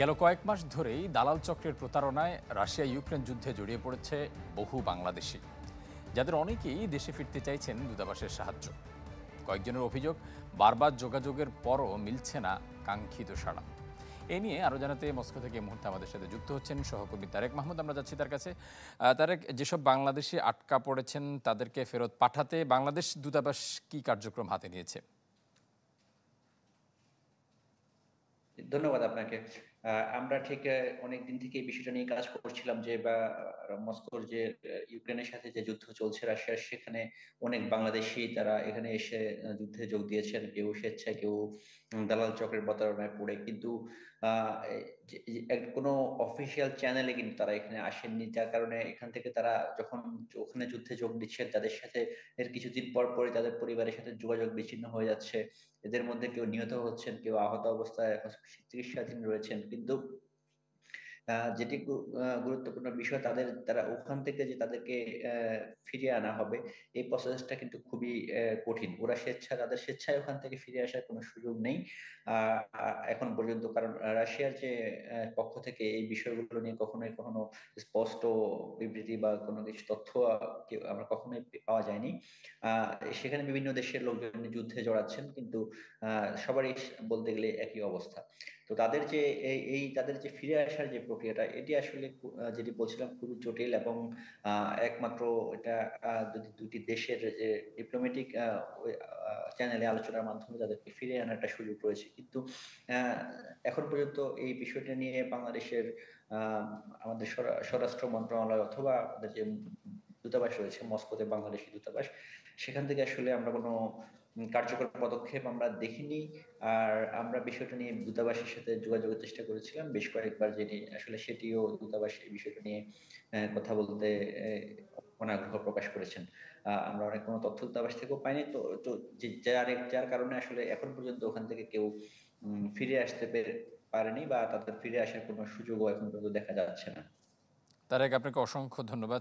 গেল কয়েক মাস ধরেই দালাল চক্রের প্রতারণায় রাশিয়া ইউক্রেন যুদ্ধে জড়িয়ে পড়েছে বহু বাংলাদেশি, যাদের অনেকেই দেশে ফিরতে চাইছেন দূতাবাসের সাহায্য। কয়েকজনের অভিযোগ, বারবার যোগাযোগের পরও মিলছে না কাঙ্ক্ষিত সাড়া। এ নিয়ে আরও জানাতে মস্কো থেকে এই মুহূর্তে আমাদের সাথে যুক্ত হচ্ছেন সহকর্মী তারেক মাহমুদ। আমরা যাচ্ছি তার কাছে। তারেক, যেসব বাংলাদেশি আটকা পড়েছেন তাদেরকে ফেরত পাঠাতে বাংলাদেশ দূতাবাস কি কার্যক্রম হাতে নিয়েছে? ধন্যবাদ আপনাকে। আমরা ঠিক অনেকদিন থেকে এই বিষয়টা নিয়ে কাজ করছিলাম যে মস্কোর যে ইউক্রেনের সাথে যে যুদ্ধ চলছে রাশিয়ার, সেখানে অনেক বাংলাদেশী তারা এখানে এসে যুদ্ধে যোগ দিয়েছেন। কেউ স্বেচ্ছায়, কেউ দালাল চক্রের প্রতারণায় পড়ে। কিন্তু এ কোনো অফিসিয়াল চ্যানেলে কিন্তু তারা এখানে আসেননি। যার কারণে এখান থেকে তারা যখন ওখানে যুদ্ধে যোগ দিচ্ছেন, তাদের সাথে এর কিছুদিন পরই তাদের পরিবারের সাথে যোগাযোগ বিচ্ছিন্ন হয়ে যাচ্ছে। এদের মধ্যে কেউ নিহত হচ্ছেন, কেউ আহত অবস্থায় এখন চিকিৎসাধীন রয়েছেন। কিন্তু যেটি গুরুত্বপূর্ণ বিষয়, তারা ওখান থেকে যে তাদেরকে ফিরিয়ে আনা হবে, এই প্রসেসটা কিন্তু খুবই কঠিন। তাদের স্বেচ্ছায় ওখান থেকে ফিরে আসার কোনো সুযোগ নেই এখন পর্যন্ত। কারণ রাশিয়ার যে পক্ষ থেকে এই বিষয়গুলো নিয়ে কখনো স্পষ্ট বিবৃতি বা কোনো কিছু তথ্য আমরা কখনোই পাওয়া যায়নি। সেখানে বিভিন্ন দেশের লোকজন যুদ্ধে জড়াচ্ছেন, কিন্তু সবারই বলতে গেলে একই অবস্থা। তো তাদের যে ফিরে আসার যে প্রক্রিয়াটা, এটি আসলে যেটি বলছিলাম, খুবই জটিল। এবং একমাত্র এটা যদি দুটি দেশের যে ডিপ্লোম্যাটিক চ্যানেলে আলোচনার মাধ্যমে তাদেরকে ফিরে আনার একটা সুযোগ রয়েছে। কিন্তু আহ, এখন পর্যন্ত এই বিষয়টা নিয়ে বাংলাদেশের আমাদের স্বরাষ্ট্র মন্ত্রণালয় অথবা আমাদের যে দূতাবাস রয়েছে মস্কোতে, বাংলাদেশি দূতাবাস, সেখান থেকে আসলে আমরা কোনো কার্যকর পদক্ষেপ আমরা দেখিনি। আর আমরা বিষয়টা নিয়ে দূতাবাসের সাথে যোগাযোগের চেষ্টা করেছিলাম বেশ কয়েকবার, যেটি আসলে সেটিও দূতাবাস এই বিষয়টা নিয়ে কথা বলতে অনাগ্রহ প্রকাশ করেছেন। আমরা অনেক কোনো তথ্য দূতাবাস থেকেও পাইনি। তো তো যার কারণে আসলে এখন পর্যন্ত ওখান থেকে কেউ ফিরে আসতে পারেনি, বা তাদের ফিরে আসার কোনো সুযোগও এখন পর্যন্ত দেখা যাচ্ছে না। তারেক, আপনাকে অসংখ্য ধন্যবাদ।